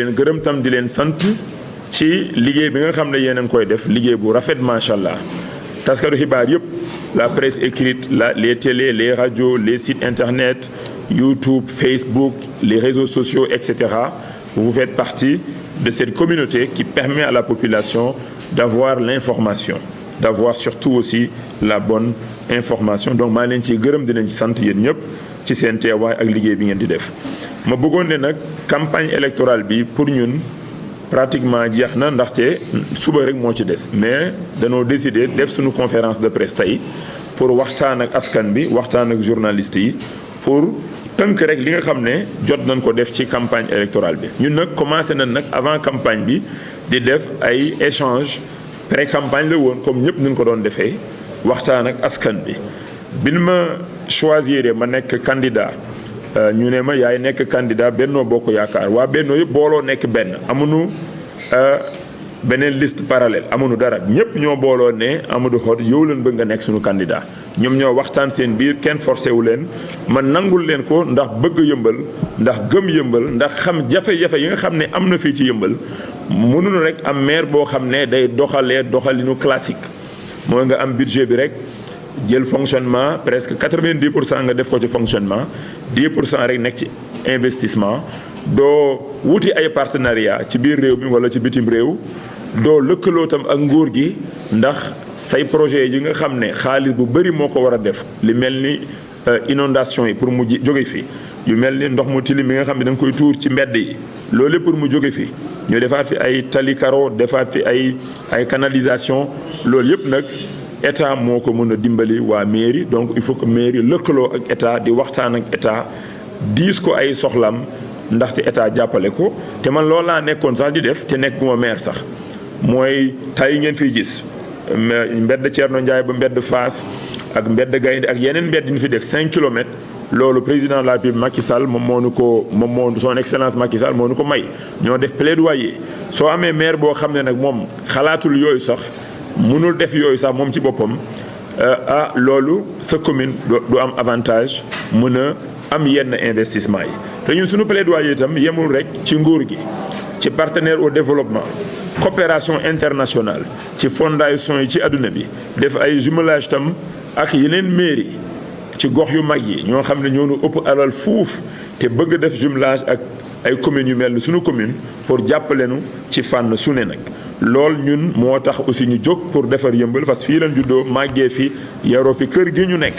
leen gërëm tam di leen sant ci liggéey bi nga xam ne yéen a ngi koy def liggéey bu rafet macha allah taskatu xibaar yëpp la presse écrite les télés les radios les sites internet YouTube Facebook les réseaux sociaux etc. Vous faites partie de cette communauté qui permet à la population d'avoir l'information d'avoir surtout aussi la bonne information donc maa leen ci gërëm di leen ci sant yéen ñëpp ci seen teewaay ak liggéey bi ngeen di def ma bëggoon ne nag campagne électorale bi pour ñun pratiquement jeex na ndaxte suba rek moo ci des mais dañoo décider def suñu conférence de presse tey pour waxtaan ak askan bi waxtaan ak journalistes yi pour tënk rek li nga xam ne jot nañ ko def ci campagne électorale bi ñun nag commencé nañ nag avant campagne bi di def ay échange pré-campagne la woon comme ñëpp nañ ko doon defee waxtaan ak askan bi bin ma choisir ma nekk candidat ñu ne ma yaay nekk candidat Benno Bokk Yaakaar waa Benno yëpp booloo nekk benn amuñu beneen liste parallèle amuñu dara ñëpp ñoo booloo ne Amadou Hott yow leen bëgg nga nekk suñu candidat ñoom ñoo waxtaan seen biir kenn forcé wu leen man nangul leen ko ndax bëgg yëmbal ndax gëm yëmbal ndax xam jafe-jafe yi nga xam ne am na fii ci yëmbal mënuñu rek am maire boo xam ne day doxalee doxalinu classique mooy nga am budget bi rek jël fonctionnement presque 90% nga def ko ci fonctionnement 10% rek nekk ci investissement doo wuti ay partenariat ci biir réew mi wala ci bitim réew doo lëkkaloo tam ak nguur gi ndax say projet yi nga xam ne xaalis bu bëri moo ko war a def li mel ni inondation yi pour mu jóge fi yu mel ni ndox mu tilim mi nga xam ne da nga koy tuur ci mbedd yi loolu lépp pour mu jóge fi ñu defaat fi ay tali karo defaat fi ay canalisation loolu yëpp nag état moo ko mën a dimbali waa mairie donc il faut que mairie lëkkaloo ak état di waxtaan ak état diis ko ay soxlam ndaxte état jàppale ko te man loolu laa nekkoon sax di def te nekkuma maire sax mooy tay ngeen fiy gis mbedd Thierno Ndiaye ba mbedd Fass ak mbedd Gaynde ak yeneen mbedd yi ñu fi def 5 kilomètres loolu président de la République Macky Sall moom moo son excellence Macky Sall moo nu ko may ñoo def plaidoyer soo amee maire boo xam ne nag moom xalaatul yooyu sax mënul def yooyu sax moom ci boppam loolu sa commune du am avantage mën a am yenn investissement yi te ñun suñu plaidoyer itam yemul rek ci nguur gi ci partenaire au développement coopération internationale ci fondation yi ci àdduna bi def ay jumelage tam ak yeneen mairie ci gox yu mag yi ñoo xam ne ñoo nu ëpp alal fuuf te bëgg def jumelage ak ay communes yu mel ni suñu commune pour jàppale nu ci fànn su ne nag lool ñun moo tax aussi ñu jóg pour defar yëmbal parce que fii lañ juddoo màggee fi yaroo fi kër gi ñu nekk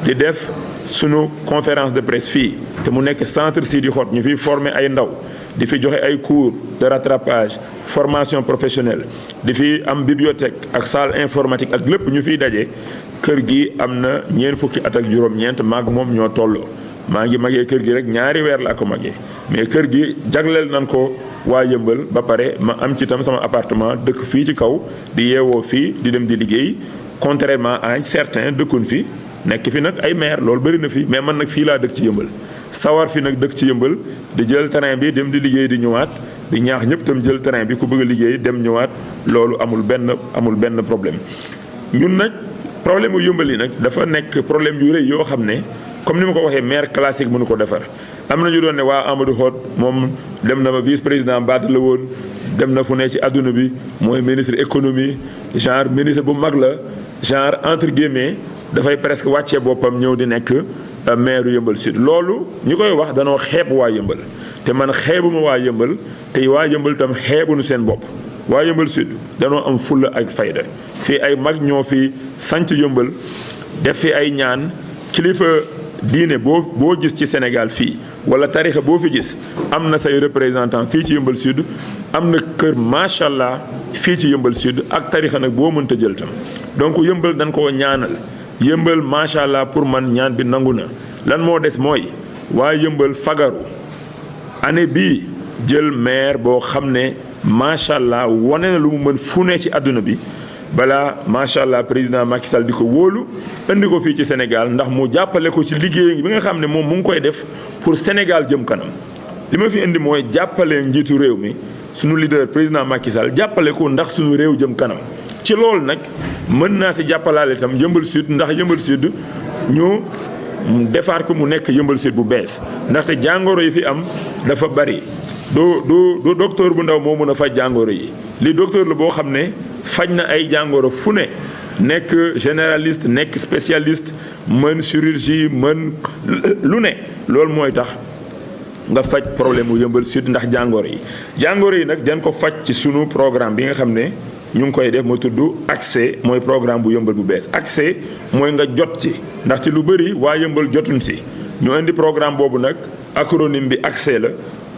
di def sunu conférence de presse fii te mu nekk centre Sidi Hott ñu fiy former ay ndaw di fi joxe ay cours de rattrapage formation professionnelle di fi am bibliothèque ak salle informatique ak lépp ñu fiy daje kër gi am na ñeent fukki at ak juróom-ñeent maag moom ñoo tolloo maa ngi magee kër gi rek ñaari weer laa ko magee mais kër gi jagleel nañ ko waa yëmbal ba pare ma am ci tam sama appartement dëkk fii ci kaw di yeewoo fii di dem di liggéey contrairement à certains dëkkun fi nekk fi nag ay maire loolu bëri na fi mais man nag fii laa dëkk ci yëmbal sawar fi nag dëkk ci yëmbal di jël terrain bi dem di liggéey di ñëwaat di ñaax ñëpp tam jël terrain bi ku bëgg a liggéey dem ñëwaat loolu amul benn problème ñun nag problème yu yëmbal yi nag dafa nekk problème yu rëy yoo xam ne comme ni ma ko waxee maire classique mënu ko defar am na ñu doon ne waa Amadou Hott moom dem na ba vice président baat la woon dem na fu ne ci adduna bi mooy ministre économie genre ministre bu mag la genre entre guillemets dafay presque wàccee boppam ñëw di nekk maire yëmbal sud loolu ñi koy wax danoo xeeb waa yëmbal te man xeebuma waa yëmbal te waa yëmbal tam xeebuñu seen bopp waa yëmbal sud danoo am fulla ak fayda fii ay mag ñoo fi sanc yëmbal def fi ay ñaan kilifa diine boo gis ci Sénégal fii wala tarixa boo fi gis am na say représentant fii ci yëmbal sud am na kër macha allah fii ci yëmbal sud ak tarixa nag boo mënta jël tam donc yëmbal dañ koo ñaanal yëmbal macha allah pour man ñaan bi nangu na lan moo des mooy waa yëmbal fagaru année bii jël maire boo xam ne macha allah wane na lu mu mën fu ne ci àdduna bi balaa macha allah président Macky Sall di ko wóolu indi ko fii ci Sénégal ndax mu jàppale ko ci liggéey bi nga xam ne moom mu ngi koy def pour Sénégal jëm kanam li ma fi indi mooy jàppale njiitu réew mi sunu leader président Macky Sall jàppale ko ndax sunu réew jëm kanam ci loolu nag mën naa si jàppalaale itam yëmbal sud ndax yëmbal sud ñu defaat ko mu nekk yëmbal sud bu bees ndaxte jàngoro yi fi am dafa bari du docteur bu ndaw moo mën a faj jàngoro yi li docteur la boo xam ne faj na ay jàngoro fu ne nekk généraliste nekk spécialiste mën chirurgie mën lu ne loolu mooy tax nga faj problème mu Yeumbeul Sud ndax jàngoro yi nag dañ ko faj ci sunu programme bi nga xam ne ñu ngi koy def moo tudd accès mooy programme bu Yeumbeul bu bees accès mooy nga jot ci ndax ci lu bëri waa Yeumbeul jotuñ si ñu indi programme boobu nag acronyme bi accès la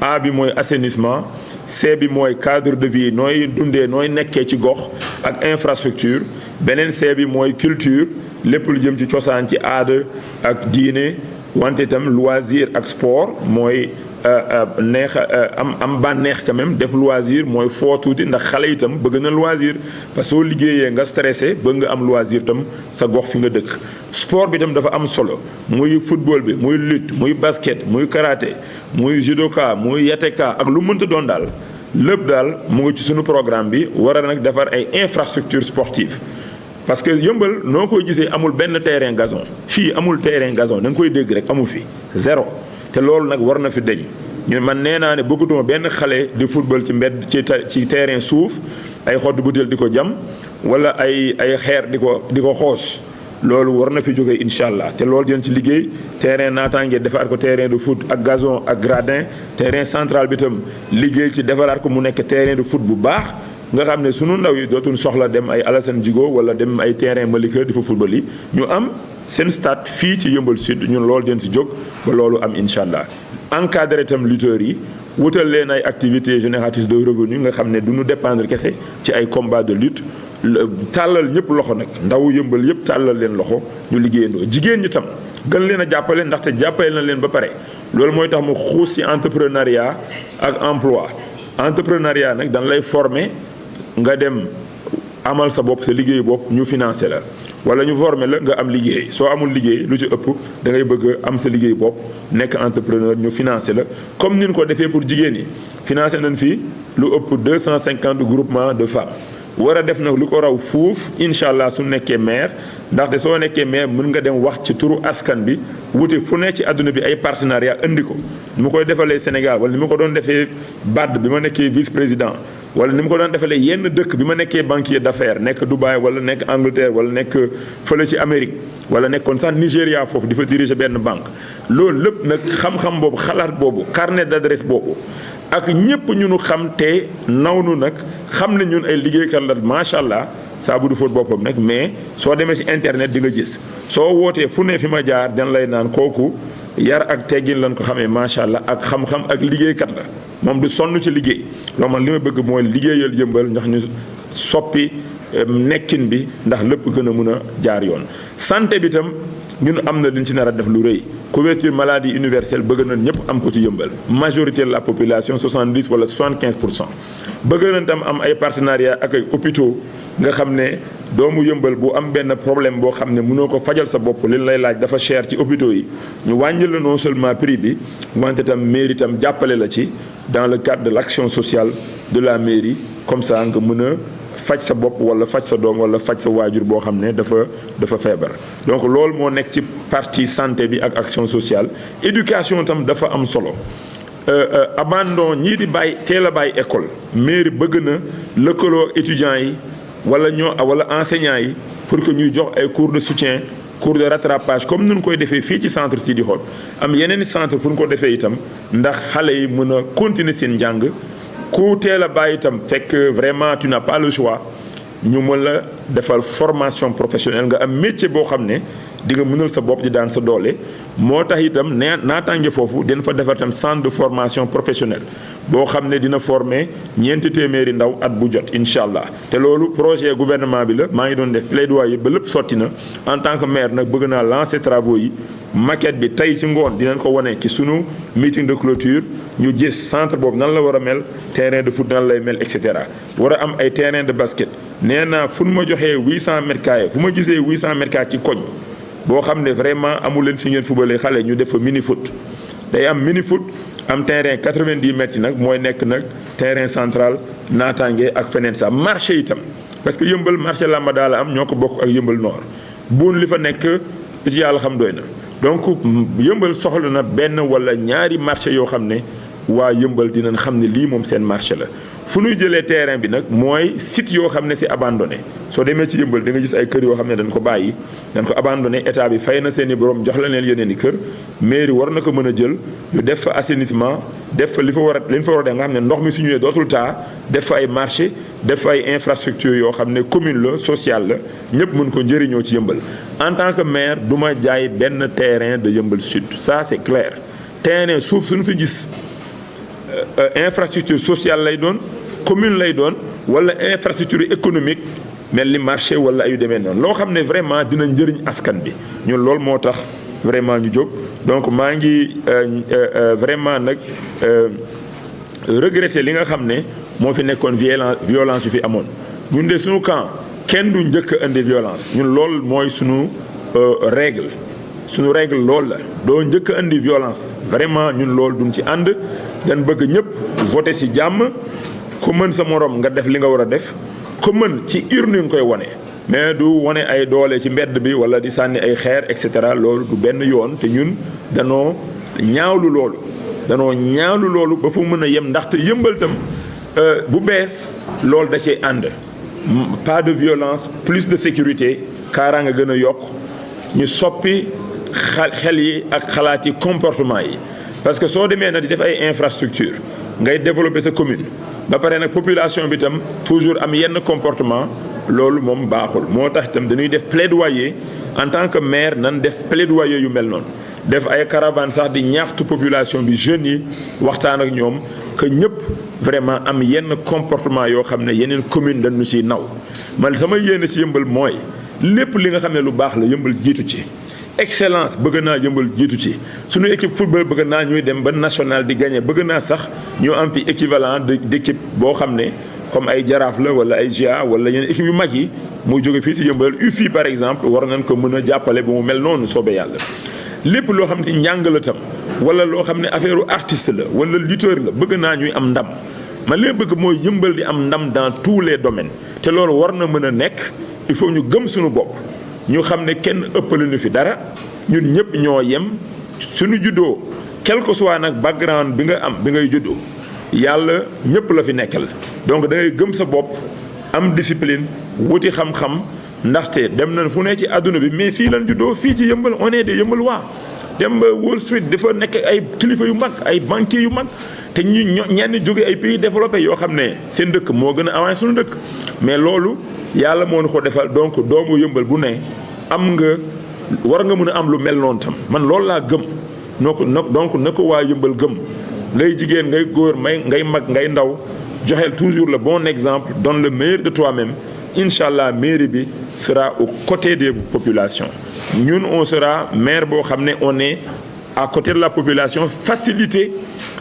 A bi mooy assainissement C bi mooy cadre de vie nooy dundee nooy nekkee ci gox ak infrastructure beneen C bi mooy culture lépp lu jëm ci cosaan ci aada ak diine wante itam loisir ak sport mooy neex am bànneex quand même def loisir mooy foo tuuti ndax xale itam bëgg na loisir parce que soo liggéeyee nga stressé bëgg nga am loisir itam sa gox fi nga dëkk sport bi itam dafa am solo muy football bi muy lutte muy basket muy karaté muy judoka muy yateka ak lu mënta doon daal lépp daal mu ngi ci sunu programme bi war a nag defar ay infrastructures sportives parce que Yeumbeul noo koy gisee amul benn terrain gazon fii amul terrain gazon da nga koy dégg rek amu fi zéro te loolu nag war na fi deñ ñu man nee naa ne bëggatuma benn xale di football ci mbedd ci terrain suuf ay xottu butéel di ko jam wala ay xeer di ko xoos loolu war na fi jógee incha allah te loolu dinañ ci liggéey terrain naataange defaraat ko terrain de foot ak gazon ak gradin terrain central bi tam liggéey ci defaraat ko mu nekk terrain de foot bu baax nga xam ne sunu ndaw yi dootuñ soxla dem ay Alassane Djigo wala dem ay terrain Malika di fa football yi ñu am seen stade fii ci Yeumbeul Sud ñun loolu dinañ si jóg ba loolu am incha allah encadré itam lutteurs yi wutal leen ay activités génératrices de revenus nga xam ne du ñu dépendre kese ci ay combats de lutte tàllal ñëpp loxo nag ndaw Yeumbeul yëpp tàllal leen loxo ñu liggéeyandoo jigéen ñi tam gën leen a jàppale ndaxte jàppale na leen ba pare loolu mooy tax mu xuus ci entrepreneuriat ak emploi entrepreneuriat nag dañ lay former nga dem amal sa bopp sa liggéey bopp ñu financé la wala ñu former la nga am liggéey soo amul liggéey lu ci ëpp da ngay bëgg am sa liggéey bopp nekk entrepreneur ñu financé la comme ni ñu ko defee pour jigéen ñi financé nañ fii lu ëpp 250 groupements de femmes war a def nag lu ko raw fuuf incha allah su nekkee maire ndaxte soo nekkee maire mën nga dem wax ci turu askan bi wuti fu ne ci àdduna bi ay partenariat indi ko ni ma koy defalee Sénégal wala ni ma ko doon defee BAD bi ma nekkee vice président wala ni ma ko doon defalee yenn dëkk bi ma nekkee banquier d'affaires nekk Dubaï wala nekk Angleterre wala nekk fële ci Amérique wala nekkoon sax Nigéria foofu di fa diriger benn banque loolu lépp nag xam-xam boobu xalaat boobu carnet d'adresse boobu ak ñëpp ñu nu xam te naw nu nag xam ne ñun ay liggéeykat la macha allah saa bu du fóot boppam nag mais soo demee ci internet di nga gis soo wootee fu ne fi ma jaar dan lay naan kooku yar ak teggin lañ ko xamee macha allah ak xam-xam ak liggéeykat la moom du sonn ci liggéey loolu man li ma bëgg mooy liggéeyal Yeumbeul ndax ñu soppi nekkin bi ndax lépp gën a mën a jaar yoon santé bi tam ñun am na liñ ci nar a def lu rëy couverture maladie universelle bëgg nañ ñëpp am ko ci Yeumbeul majorité de la population 70 wala 75% bëgg nañ tam am ay partenariat ak ay hôpitaux nga xam ne doomu Yeumbeul bu am benn problème boo xam ne mënoo ko fajal sa bopp li lay laaj dafa cher ci hôpitaux yi ñu wàññil la non seulement prix bi wante tam mairie tam jàppale la ci dans le cadre de l'action sociale de la mairie comme ça nga mën a faj sa bopp wala faj sa doom wala faj sa waajur boo xam ne dafa feebar donc loolu moo nekk ci partie santé bi ak action sociale éducation tam dafa am solo abandon ñii di bàyyi teel a bàyyi école mairie bëgg na lëkkaloo étudiants yi wala enseignants yi pour que ñuy jox ay cours de soutien cours de rattrapage comme nun koy defee fii ci centre Sidi Hott am yeneen centre fu ñu ko defee itam ndax xale yi mën a continuer seen njàng ku teel a bàyyi itam fekk vraiment tu n'as pas le choix ñu mën la defal formation professionnelle nga am métier boo xam ne di nga mënal sa bopp di daan sa doole moo tax itam naataange foofu dina fa defar itam centre de formation professionnelle boo xam ne dina former 400 ndaw at bu jot incha allah te loolu projet gouvernement bi la maa ngi doon def plaidoyer ba lépp sotti na en tant que maire nag bëgg naa lancer travaux yi maquette bi tey ci ngoon dinañ ko wane ci sunu meeting de clôture ñu gis centre boobu nan la war a mel terrain de foot nan lay mel et cetera war a am ay terrain de basket nee naa fu ma joxee 800 mètres carrés fu ma gisee 800 mètres carrés ci koñ boo xam ne vraiment amul leen fi ngeen fubalee xale ñu def fa mini foot day am mini foot am terrain 90 mètres yi nag mooy nekk nag terrain central naataange ak feneen sax marché itam parce que Yeumbeul marché Lambada la am ñoo ko bokk ak Yeumbeul Nord buun li fa nekk ci yàlla xam doy na donc Yeumbeul soxla na benn wala ñaari marché yoo xam ne waa yëmbal dinañ xam ne lii moom seen marché la. fu ñuy jëlee terrain bi nag mooy site yoo xam ne c'est abandonné soo demee ci yëmbal da nga gis ay kër yoo xam ne dañ ko bàyyi dañ ko abandonné état bi fay na seen i borom jox la leen yeneen i kër mairie war na ko mën a jël ñu def fa assainissement def fa li fa war a def nga xam ne ndox mi su ñëwee dootul taa def fa ay marché def fa ay infrastructure yoo xam ne commune la sociale la ñëpp mën ko njëriñoo ci yëmbal. En tant que maire du ma jaay benn terrain de Yeumbeul Sud ça c'est clair terrain suuf suñu fi gis infrastructure sociale lay doon commune lay doon wala infrastructure économique mel ni marché wala ayu demee noonu loo xam ne vraiment dina njëriñ askan bi ñun loolu moo tax vraiment ñu jóg. donc maa ngi vraiment nag regretter li nga xam ne moo fi nekkoon violence yu fi amoon ñun de suñu camp kenn du njëkk a indi violence ñun loolu mooy suñu règle loolu la doo njëkk a indi violence vraiment ñun loolu duñ ci ànd dañ bëgg ñëpp voter ci jàmm ku mën sa morom nga def li nga war a def ku mën ci urne nga koy wone mais du wone ay doole ci mbedd bi wala di sànni ay xeer et cetera loolu du benn yoon te ñun danoo ñaawlu loolu ba fu mën a yem ndaxte yëmbal tam bu bees loolu da cee ànd pas de violence plus de sécurité kaaraanga gën a yokk ñu soppi xel yi ak xalaat yi comportement yi parce que soo demee na di def ay infrastructure ngay développer sa commune ba pare nag population bi tam toujours am yenn comportement loolu moom baaxul moo tax itam dañuy def plaidoyer en tant que maire nan def plaidoyer yu mel noonu def ay caravane sax di ñaaxtu population bi jeunes yi waxtaan ak ñoom que ñëpp vraiment am yenn comportement yoo xam ne yeneen commune dañu ciy naw man sama yéene ci yëmbal mooy lépp li nga xam ne lu baax la yëmbal jiitu ci excellence bëgg naa yëmbal jiitu ci suñu équipe football bëgg naa ñuy dem ba national di gagner bëgg naa sax ñu am fi équivalent d'équipe boo xam ne comme ay jaraaf la wala ay GA wala yeneen équipe yu mag yi muy jóge fii si yëmbal UFI par exemple war nañ ko mën a jàppale ba mu mel noonu soobee yàlla lépp loo xam ne njàng la tam wala loo xam ne affaire artiste la wala lutteur la bëgg naa ñuy am ndam man li bëgg mooy yëmbal di am ndam dans tous les domaines te loolu war na mën a nekk il faut ñu gëm suñu bopp ñu xam ne kenn ëppale ñu fi dara ñun ñëpp ñoo yem suñu juddoo quel que soit nag background bi nga am bi ngay juddoo yàlla ñëpp la fi nekkal donc da ngay gëm sa bopp am discipline wuti xam-xam ndaxte dem nañ fu ne ci àdduna bi mais fii lan juddoo fii ci yëmbal on est des yëmbal waa dem ba Wall Street dafa nekk ay kilifa yu mag ay banquiers yu mag te ñenn jóge ay pays développés yoo xam ne seen dëkk moo gën a avancé suñu dëkk mais loolu yàlla moo nu ko defal donc doomu yëmbal bu ne am nga war nga mën a am lu mel noonu tam man loolu laa gëm donc na ko waa yëmbal gëm ngay jigéen ngay góor ngay mag ngay ndaw joxeel toujours le bon exemple donne le meilleur de toi-même incha allah mairie bi sera aux côtés des populations ñun on sera maire boo xam ne on est à côté de la population faciliter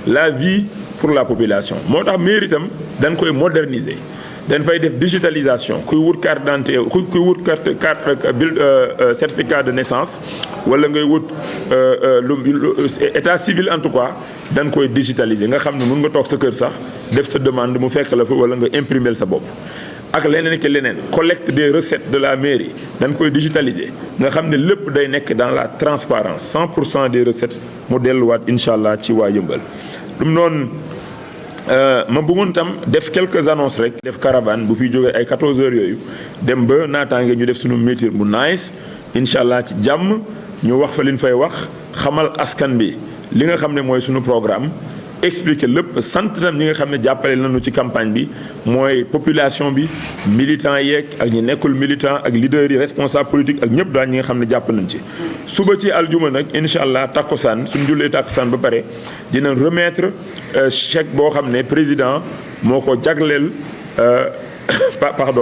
la vie pour la population moo tax mairie itam dañ koy moderniser dañ fay def digitalisation kuy wut carte d'identité kuy wut carte certificat de naissance wala ngay wut état civil en tout cas dañ koy digitaliser nga xam ne mun nga toog sa kër sax def sa demande mu fekk la fa wala nga imprimer sa bopp ak leneen ki leneen collecte des recettes de la mairie dañ koy digitaliser nga xam ne lépp day nekk dans la transparence 100% des recettes mu delluwaat incha allah ci waa yëmbal lu mu noonu ma bëggoon tam def quelques annonces rek def caravane bu fiy jógee ay 14 heures yooyu dem ba naataange ñu def suñu métier bu nice incha allah ci jàmm ñu wax fa li ñu fay wax xamal askan bi li nga xam ne mooy suñu programme expliquer lépp sant tam ñi nga xam ne jàppale nañu ci campagne bi mooy population bi militant yeeg ak ñi nekkul militant ak leaders yi responsable politique ak ñëpp daal ñi nga xam ne jàpp nañ ci suba ci aljuma nag incha allah takkusaan suñu jullee takkusaan ba pare dina remettre chèque boo xam ne président moo ko jagleel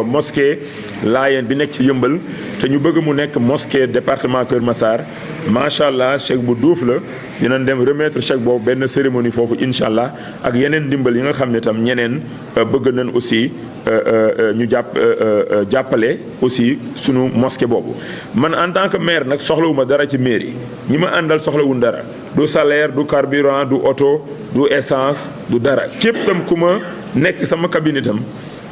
mosquée Laayeen bi nekk ci yëmbal te ñu bëgg mu nekk mosquée département Kër Massar macha allah chèque bu duuf la dinañ dem remettre chèque boobu benn cérémonie foofu incha allah ak yeneen ndimbal yi nga xam ne tam ñeneen bëgg nañ aussi ñu jàppale aussi sunu mosquée boobu. man en tant que maire nag soxlawuma dara ci mairie ñi ma àndal soxlawuñ dara du salaire du carburant du oto du essence du dara képp tam ku ma nekk sama cabinet tam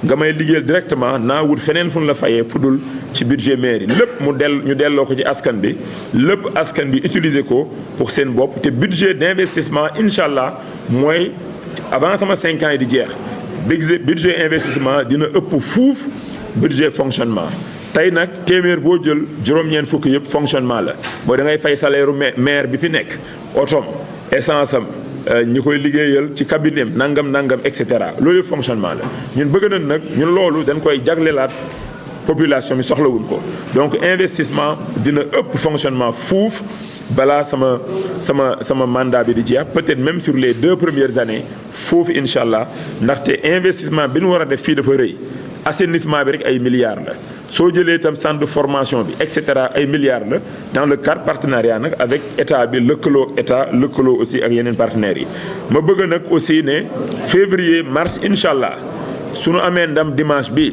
nga may liggéeyal directement naa wut feneen fu ñu la fayee fudul ci budget mairie lépp ñu delloo ko ci askan bi lépp askan bi utiliser ko pour seen bopp te budget d'investissement incha allah mooy avant sama 5 ans yi di jeex budget investissement dina ëpp fuuf budget fonctionnement tey nag téeméer boo jël juróom-ñeent fukk yëpp fonctionnement la mooy da ngay fay salaire maire bi fi nekk otom essence am ñi koy liggéeyal ci cabinet nangam et cetera loolu yëpp fonctionnement la ñun bëgg nañ nag ñun loolu dañ koy jaglelaat population bi soxlawuñ ko donc investissement dina ëpp fonctionnement fuuf balaa sama mandat bi di jeex peut-être même sur les 2 premières années foofu incha allah ndaxte investissement bi ñu war a def fii dafa rëy assainissement bi rek ay milliards la soo jëlee itam centre de formation bi et cetera ay milliards la dans le cadre partenariat nag avec état bi lëkkaloo aussi ak yeneen partenaires yi ma bëgg nag aussi ne février mars incha allah su nu amee ndam dimanche bi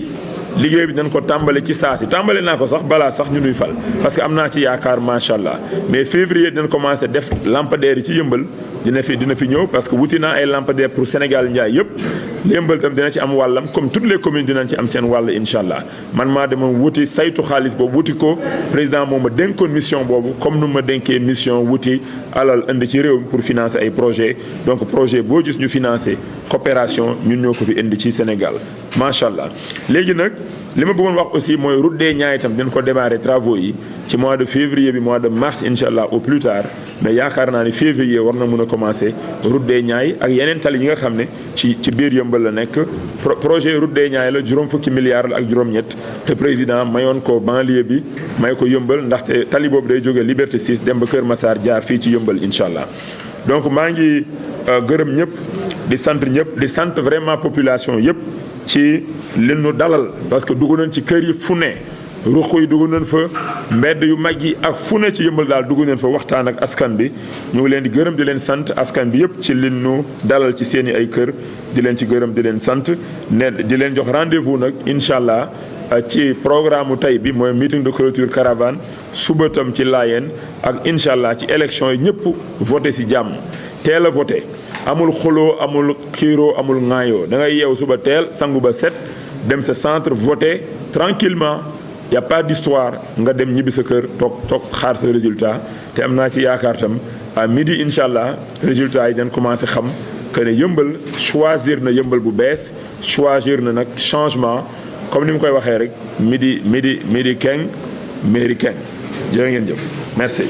liggéey bi dañ ko tàmbale ci saa si tàmbale naa ko sax balaa sax ñu nuy fal parce que am naa ci yaakaar macha allah mais février dinañ commencé def lampadaires yi ci yëmbal dina fi ñëw parce que wuti naa ay lampadaires pour Sénégal njaay yëpp yëmbal tam dina ci am wàllam comme toutes les communes dinañ ci am seen wàll incha allah man maa demoon wuti saytu xaalis boobu wuti ko président moom ma dénkoon mission boobu comme nu ma dénkee mission wuti alal indi ci réew mi pour financer ay projet donc projet boo gis ñu financer coopération ñun ñoo ko fi indi ci Sénégal macha allah léegi nag li ma bëggoon wax aussi mooy route des Niayes itam dañ ko démarrer travaux yi ci mois de février bi mois de mars incha allah au plus tard mais yaakaar naa ni février war na mën a commencer route des Niayes ak yeneen tali yi nga xam ne ci biir yëmbal la nekk projet route des Niayes la juróom fukki milliards la ak juróom-ñett te président mayoon ko banlieue bi may ko yëmbal ndaxte tali boobu day jógee Liberté 6 dem ba Kër Massar jaar fii ci yëmbal incha allah donc maa ngi gërëm ñëpp di sant ñëpp di sant vraiment population yëpp ci li nu dalal parce que dugg nañ ci kër yi fu ne ruq yi dugg nañ fa mbedd yu mag yi ak fu ne ci yëmbal daal dugg nañ fa waxtaan ak askan bi ñu ngi leen di gërëm di leen sant askan bi yëpp ci li nu dalal ci seeni ay kër di leen ci gërëm di leen sant ne di leen jox rendez-vous nag incha allah ci programme tey bi mooy meeting de clôture caravane suba tam ci Layeen ak incha allah ci élection yi ñëpp voté si jàmm teel a voté amul xuloo amul xiiroo amul ŋaayoo da ngay yeew suba teel sangu ba set dem sa centre voter tranquillement y a pas d'histoire nga dem ñibbi sa kër toog xaar sa résultat te am naa ci yaakaar tam à midi incha allah résultat yi dañ commencé xam que ne yëmbal choisir na yëmbal bu bees choisir na nag changement comme ni mu koy waxee rek midi keng mairie keng jërë ngeen jëf merci